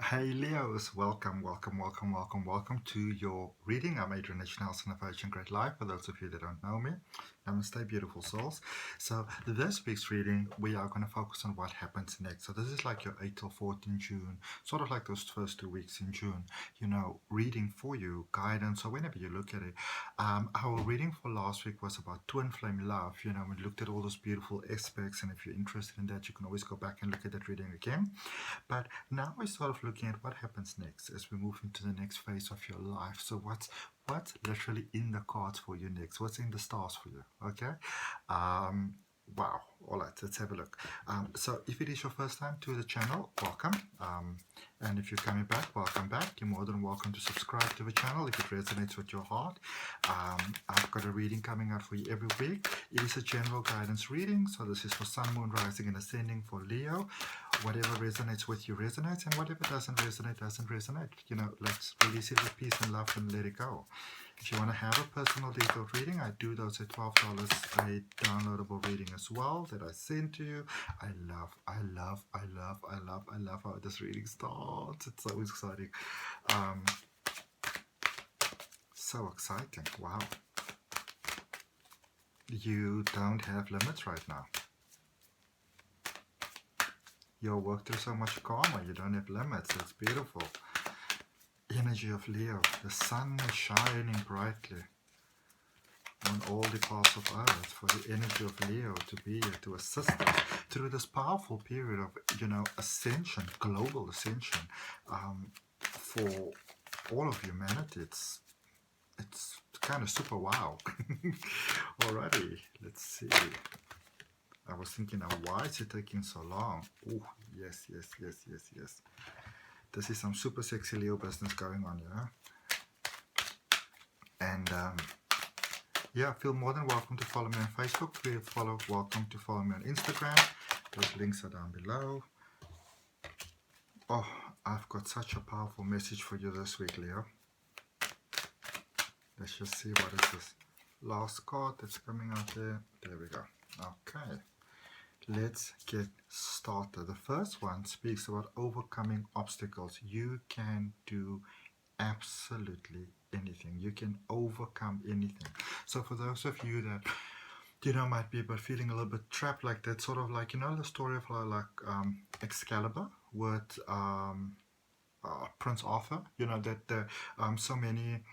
Hey Leos, welcome to your reading. I'm Adrian H, Nelson of Ocean Great Life. For those of you that don't know me, namaste, beautiful souls. So this week's reading, we are going to focus on what happens next. So this is like your 8 till 14 June, sort of like those first 2 weeks in June, reading for you, guidance, or whenever you look at it. Our reading for last week was about twin flame love. We looked at all those beautiful aspects, and if you're interested in that, you can always go back and look at that reading again. But now we're sort of looking at what happens next as we move into the next phase of your life. So what's literally in the cards for you next? What's in the stars for you? Okay. Wow. All right, let's have a look. So if it is your first time to the channel, welcome. And if you're coming back, welcome back. You're more than welcome to subscribe to the channel if it resonates with your heart. I've got a reading coming out for you every week. It is a general guidance reading. So this is for Sun, Moon, Rising, and Ascending for Leo. Whatever resonates with you resonates, and whatever doesn't resonate, doesn't resonate. Let's release it with peace and love and let it go. If you want to have a personal detailed reading, I do those at $12 a downloadable reading as well that I send to you. I love how this reading starts. It's so exciting. So exciting. Wow. You don't have limits right now. You'll work through so much karma. You don't have limits. That's beautiful. Energy of Leo. The sun is shining brightly on all the parts of Earth for the energy of Leo to be here to assist us through this powerful period of, ascension, global ascension, for all of humanity. It's kind of super wow. Alrighty, let's see. I was thinking, why is it taking so long? Oh, yes. This is some super sexy Leo business going on, And yeah, feel more than welcome to follow me on Facebook. Welcome to follow me on Instagram. Those links are down below. Oh, I've got such a powerful message for you this week, Leo. Let's just see what is this last card that's coming out there. There we go. Okay. Let's get started. The first one speaks about overcoming obstacles. You can do absolutely anything. You can overcome anything. So for those of you that might be but feeling a little bit trapped, like that, sort of like the story of Excalibur with Prince Arthur. That so many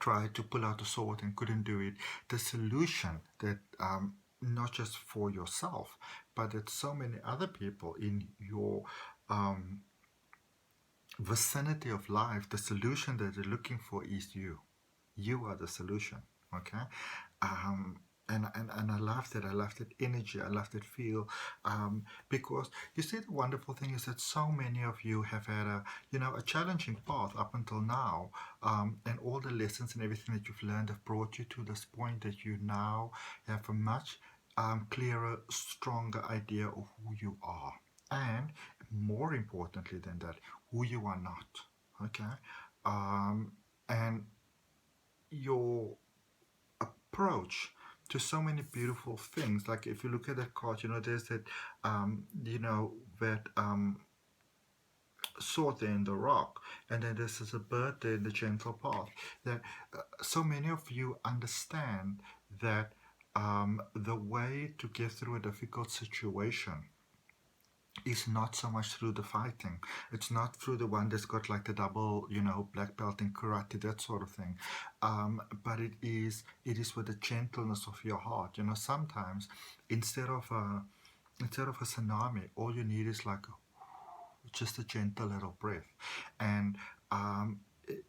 tried to pull out the sword and couldn't do it. The solution that not just for yourself, but that so many other people in your vicinity of life, the solution that they're looking for is you. You are the solution, okay? And I love that. I love that energy. I love that feel, because you see, the wonderful thing is that so many of you have had a challenging path up until now, and all the lessons and everything that you've learned have brought you to this point that you now have a much clearer, stronger idea of who you are, and more importantly than that, who you are not. Okay, and your approach to so many beautiful things. Like if you look at that card, there's that, that sword there in the rock, and then there's a bird there in the gentle path. That so many of you understand that the way to get through a difficult situation is not so much through the fighting. It's not through the one that's got like the double, black belt in karate, that sort of thing. But it is with the gentleness of your heart. Sometimes instead of a tsunami, all you need is like just a gentle little breath, and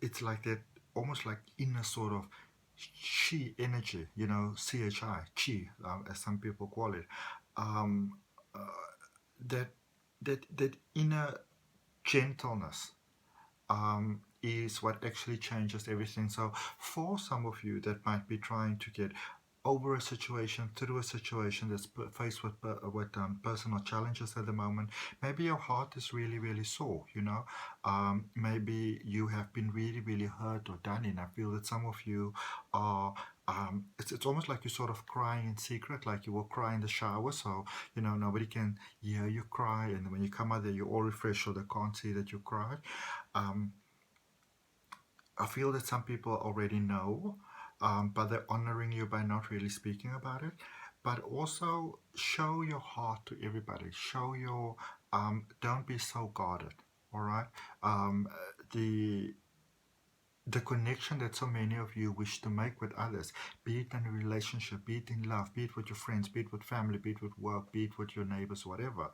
it's like that, almost like inner sort of chi energy. CHI, chi, as some people call it. That inner gentleness is what actually changes everything. So for some of you that might be trying to get over a situation, through a situation that's faced with personal challenges at the moment, maybe your heart is really, really sore, maybe you have been really, really hurt or done in. I feel that some of you are it's almost like you're sort of crying in secret, like you will cry in the shower, so nobody can hear you cry, and when you come out there, you're all refreshed, so they can't see that you cried. Um, I feel that some people already know, but they're honoring you by not really speaking about it. But also show your heart to everybody. Show your don't be so guarded. All right. The the connection that so many of you wish to make with others, be it in a relationship, be it in love, be it with your friends, be it with family, be it with work, be it with your neighbors, whatever,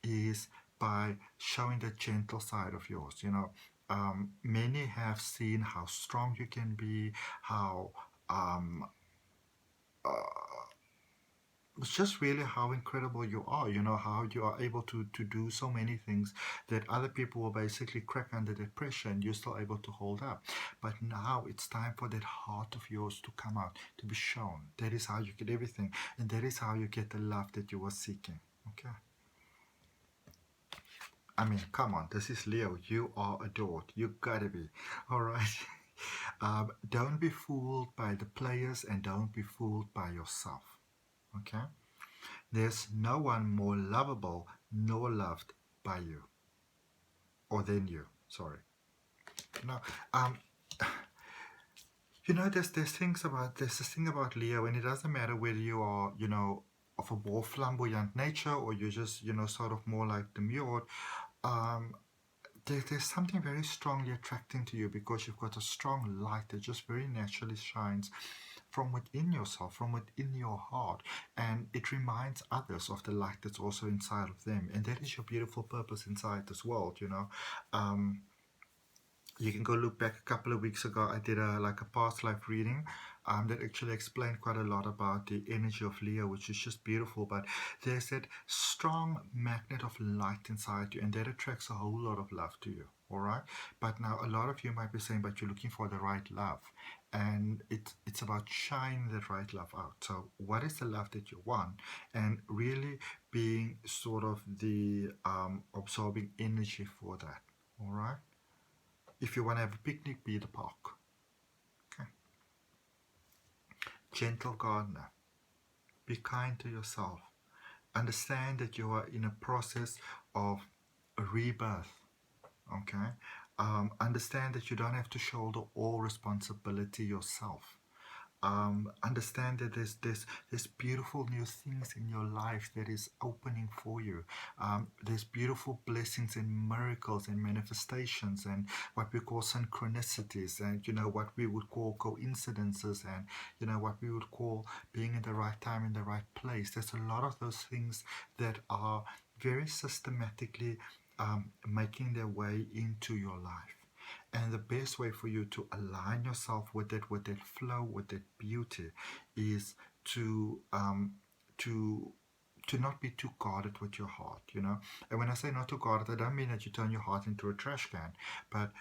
is by showing the gentle side of yours. Many have seen how strong you can be, how um, it's just really how incredible you are, how you are able to do so many things that other people will basically crack under that pressure, and you're still able to hold up. But now it's time for that heart of yours to come out, to be shown. That is how you get everything, and that is how you get the love that you were seeking. Okay. I mean, come on, this is Leo. You are adored. You gotta be. All right. Don't be fooled by the players, and don't be fooled by yourself. Okay. There's no one more lovable nor loved by you, or than you. Sorry. No. Um. There's this thing about Leo, and it doesn't matter whether you are of a more flamboyant nature, or you're just sort of more like demure. Um. There's something very strongly attracting to you, because you've got a strong light that just very naturally shines from within yourself, from within your heart, and it reminds others of the light that's also inside of them, and that is your beautiful purpose inside this world. You can go look back a couple of weeks ago. I did a past life reading that actually explained quite a lot about the energy of Leo, which is just beautiful. But there's that strong magnet of light inside you, and that attracts a whole lot of love to you. All right. But now a lot of you might be saying, but you're looking for the right love, and it's about shining that right love out. So what is the love that you want, and really being sort of the absorbing energy for that. All right. If you want to have a picnic, be the park. Okay. Gentle gardener. Be kind to yourself. Understand that you are in a process of a rebirth. Okay. Understand that you don't have to shoulder all responsibility yourself. Understand that there's beautiful new things in your life that is opening for you. There's beautiful blessings and miracles and manifestations, and what we call synchronicities, and what we would call coincidences, and what we would call being in the right time in the right place. There's a lot of those things that are very systematically making their way into your life. And the best way for you to align yourself with that flow, with that beauty, is to not be too guarded with your heart. And when I say not too guarded, I don't mean that you turn your heart into a trash can, but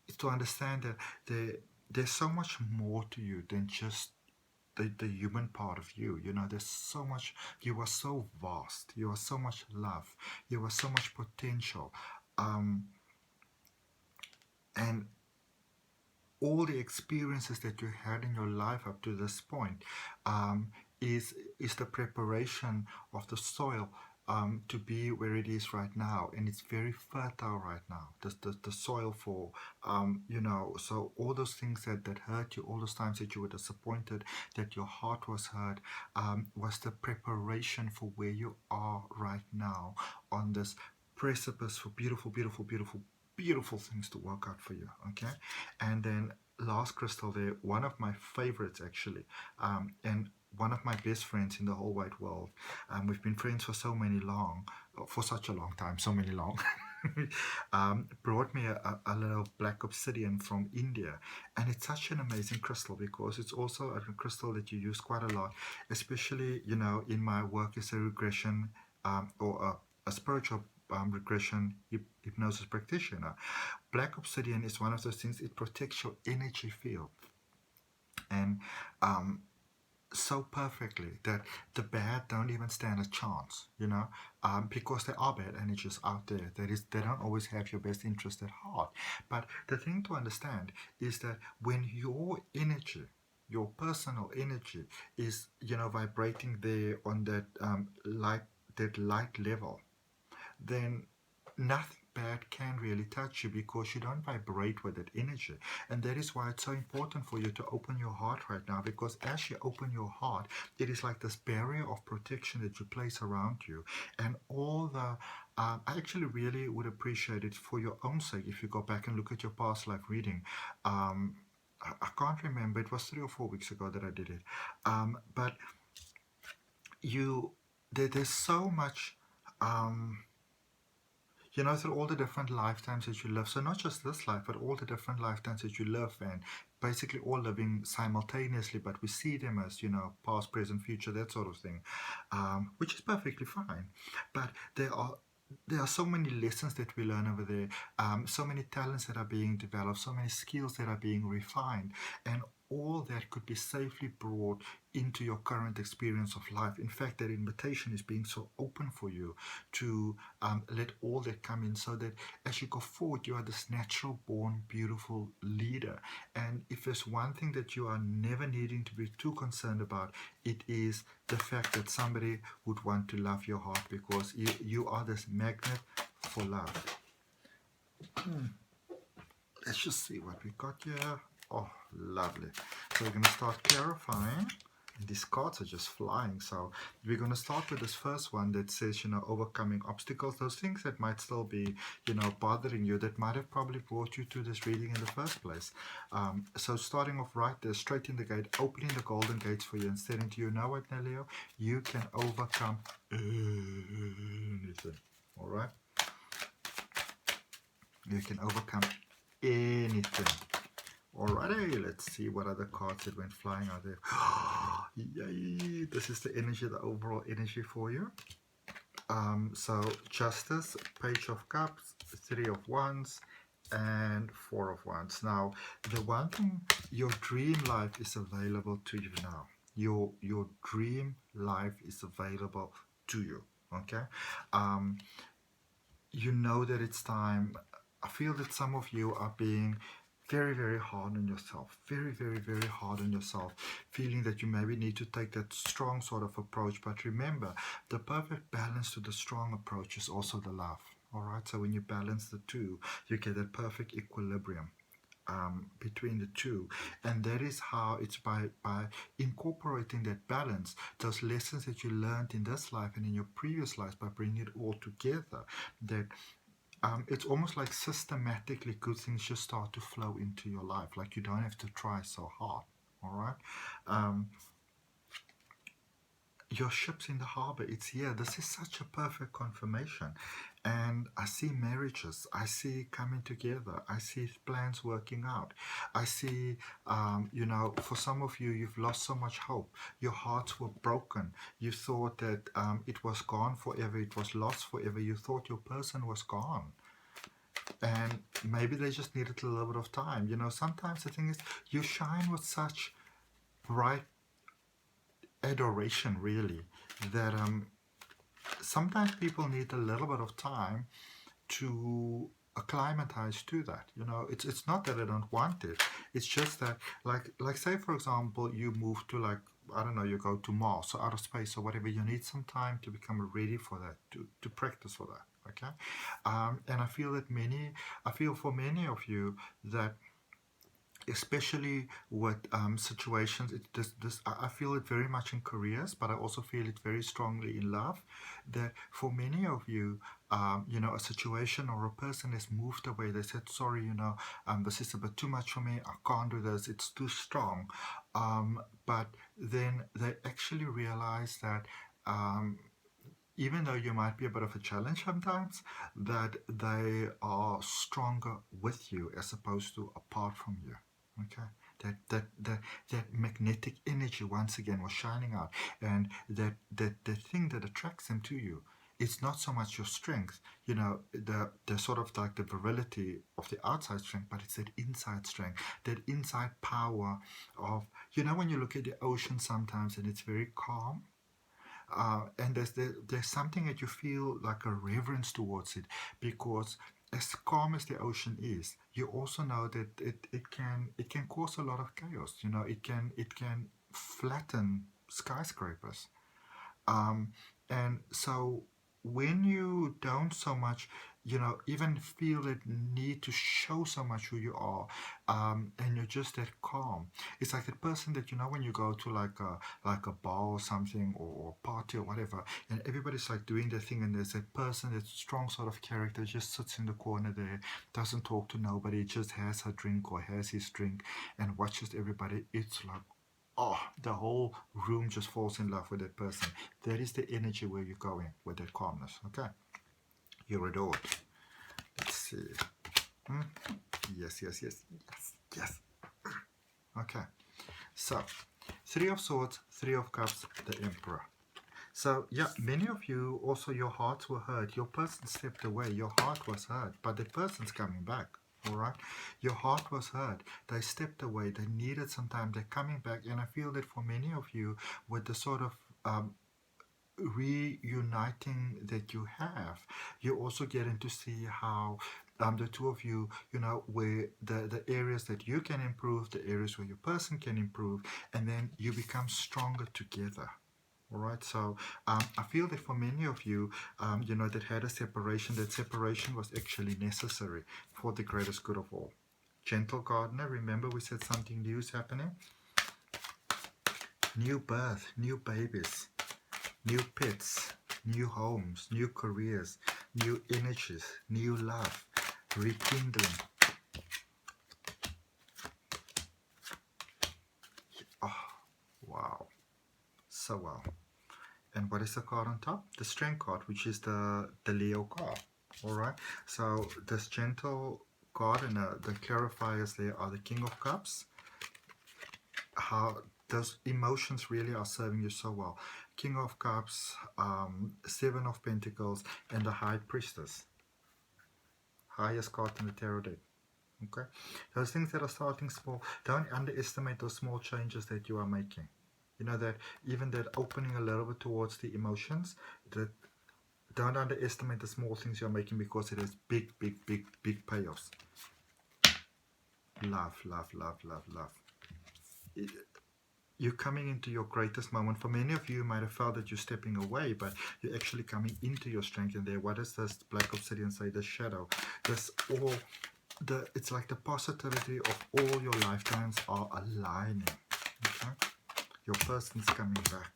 it's to understand that there's so much more to you than just the human part of you. There's so much. You are so vast. You are so much love. You are so much potential. And all the experiences that you had in your life up to this point is the preparation of the soil to be where it is right now, and it's very fertile right now. The soil for so all those things that hurt you, all those times that you were disappointed, that your heart was hurt, was the preparation for where you are right now on this precipice for beautiful, beautiful, beautiful, beautiful things to work out for you. Okay. And then last crystal there, one of my favorites actually, and one of my best friends in the whole wide world. We've been friends for such a long time, so many long. Brought me a little black obsidian from India, and it's such an amazing crystal, because it's also a crystal that you use quite a lot, especially in my work as a regression or a spiritual regression hypnosis practitioner. Black obsidian is one of those things. It protects your energy field, and so perfectly that the bad don't even stand a chance, because there are bad energies out there. They don't always have your best interest at heart. But the thing to understand is that when your energy, your personal energy is, you know, vibrating there on that light level, then nothing bad can really touch you, because you don't vibrate with that energy. And that is why it's so important for you to open your heart right now, because as you open your heart, it is like this barrier of protection that you place around you. And all the I actually really would appreciate it for your own sake if you go back and look at your past life reading. I can't remember, it was 3 or 4 weeks ago that I did it. But there's so much, you know, through all the different lifetimes that you live. So not just this life, but all the different lifetimes that you live, and basically all living simultaneously, but we see them as, you know, past, present, future, that sort of thing, which is perfectly fine. But there are so many lessons that we learn over there, so many talents that are being developed, so many skills that are being refined, and all that could be safely brought into your current experience of life. In fact, that invitation is being so open for you to let all that come in, so that as you go forward, you are this natural born beautiful leader. And if there's one thing that you are never needing to be too concerned about, it is the fact that somebody would want to love your heart, because you are this magnet for love. Let's just see what we got here. Oh, lovely. So we're going to start clarifying. And these cards are just flying. So we're going to start with this first one that says, you know, overcoming obstacles, those things that might still be, you know, bothering you, that might have probably brought you to this reading in the first place. So starting off right there, straight in the gate, opening the golden gates for you and saying to you, know what, Nelio, you can overcome anything. All right? You can overcome anything. Alrighty, let's see what other cards that went flying out there. Yay! This is the energy, the overall energy for you. So Justice, Page of Cups, 3 of Wands, and 4 of Wands. Now, the one thing, your dream life is available to you now. Your dream life is available to you. Okay. You know that it's time. I feel that some of you are being very, very hard on yourself, very, very, very hard on yourself, feeling that you maybe need to take that strong sort of approach. But remember, the perfect balance to the strong approach is also the love. All right, so when you balance the two, you get that perfect equilibrium between the two. And that is how it's by incorporating that balance, those lessons that you learned in this life and in your previous lives, by bringing it all together, that it's almost like systematically good things just start to flow into your life. Like you don't have to try so hard. All right. Your ship's in the harbor. It's here. This is such a perfect confirmation. And I see marriages. I see coming together. I see plans working out. I see, you know, for some of you, you've lost so much hope. Your hearts were broken. You thought that it was gone forever. It was lost forever. You thought your person was gone. And maybe they just needed a little bit of time. You know, sometimes the thing is, you shine with such bright adoration, really, that sometimes people need a little bit of time to acclimatize to that. You know, it's not that I don't want it. It's just that, like say for example, you move to, like, I don't know, you go to Mars or outer space or whatever. You need some time to become ready for that, to practice for that. Okay, and I feel for many of you that, especially with situations, I feel it very much in careers, but I also feel it very strongly in love, that for many of you, you know, a situation or a person has moved away. They said, sorry, you know, this is a bit too much for me. I can't do this. It's too strong. But then they actually realize that even though you might be a bit of a challenge sometimes, that they are stronger with you as opposed to apart from you. Okay, that magnetic energy once again was shining out, and that thing that attracts them to you, it's not so much your strength, you know, the sort of like the virility of the outside strength, but it's that inside strength, that inside power of, you know, when you look at the ocean sometimes and it's very calm, and there's something that you feel like a reverence towards it, because as calm as the ocean is, you also know that it can cause a lot of chaos. It can flatten skyscrapers. And so when you don't so much, even feel the need to show so much who you are, and you're just that calm. It's like that person that when you go to like a bar or something, or party or whatever, and everybody's like doing their thing, and there's that person, that strong sort of character, just sits in the corner there, doesn't talk to nobody, just has her drink or has his drink, and watches everybody. It's like, oh, the whole room just falls in love with that person. That is the energy where you're going with that calmness. Okay, you're adored. Let's see. Yes, yes, yes, yes, yes. Okay, so Three of Swords, Three of Cups, the Emperor. So yeah, many of you also, your hearts were hurt. Your person stepped away. Your heart was hurt, but the person's coming back. All right, your heart was hurt. They stepped away. They needed some time. They're coming back, and I feel that for many of you, with the sort of reuniting that you have, you're also getting to see how the two of you, where the areas that you can improve, the areas where your person can improve, and then you become stronger together. All right, so I feel that for many of you, that had a separation, that separation was actually necessary for the greatest good of all. Gentle gardener, remember we said something new is happening? New birth, new babies, new pets, new homes, new careers, new energies, new love, rekindling. Oh, wow. So wow. And what is the card on top? The Strength card, which is the Leo card. All right. So this gentle card, and the clarifiers there are the King of Cups. How those emotions really are serving you so well. King of Cups, Seven of Pentacles, and the High Priestess. Highest card in the tarot deck. Okay. Those things that are starting small, don't underestimate those small changes that you are making. That even that opening a little bit towards the emotions, that don't underestimate the small things you're making, because it has big, big, big, big payoffs. Love, love, love, love, love. You're coming into your greatest moment. For many of you, you might have felt that you're stepping away, but you're actually coming into your strength. And there, what does this Black Obsidian say? The shadow. It's like the positivity of all your lifetimes are aligning. Okay? Your person's coming back.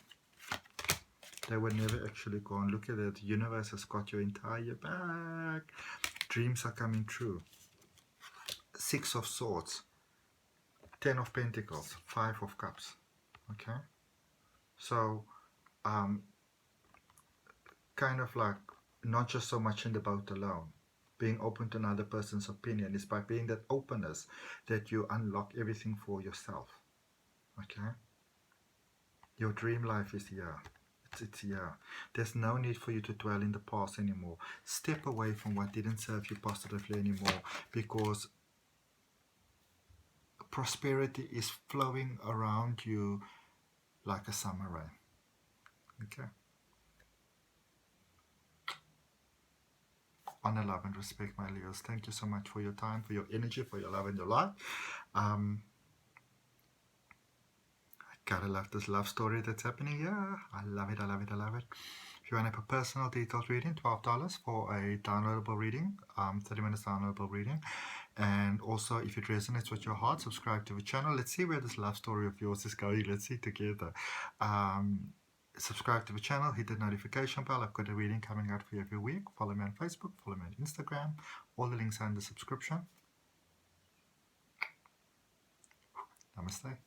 They were never actually gone. Look at it. The universe has got your entire back. Dreams are coming true. Six of Swords. 10 of Pentacles. 5 of Cups. Okay? So, kind of like not just so much in the boat alone. Being open to another person's opinion. It's by being that openness that you unlock everything for yourself. Okay? Your dream life is here. It's here. There's no need for you to dwell in the past anymore. Step away from what didn't serve you positively anymore, because prosperity is flowing around you like a summer rain. Okay? Honor, love, and respect, my Leos. Thank you so much for your time, for your energy, for your love and your life. Gotta love this love story that's happening here. I love it, I love it, I love it. If you want to have a personal detailed reading, $12 for a downloadable reading, 30 minutes downloadable reading. And also, if it resonates with your heart, subscribe to the channel. Let's see where this love story of yours is going. Let's see together. Subscribe to the channel, hit the notification bell. I've got a reading coming out for you every week. Follow me on Facebook, follow me on Instagram. All the links are in the subscription. Namaste.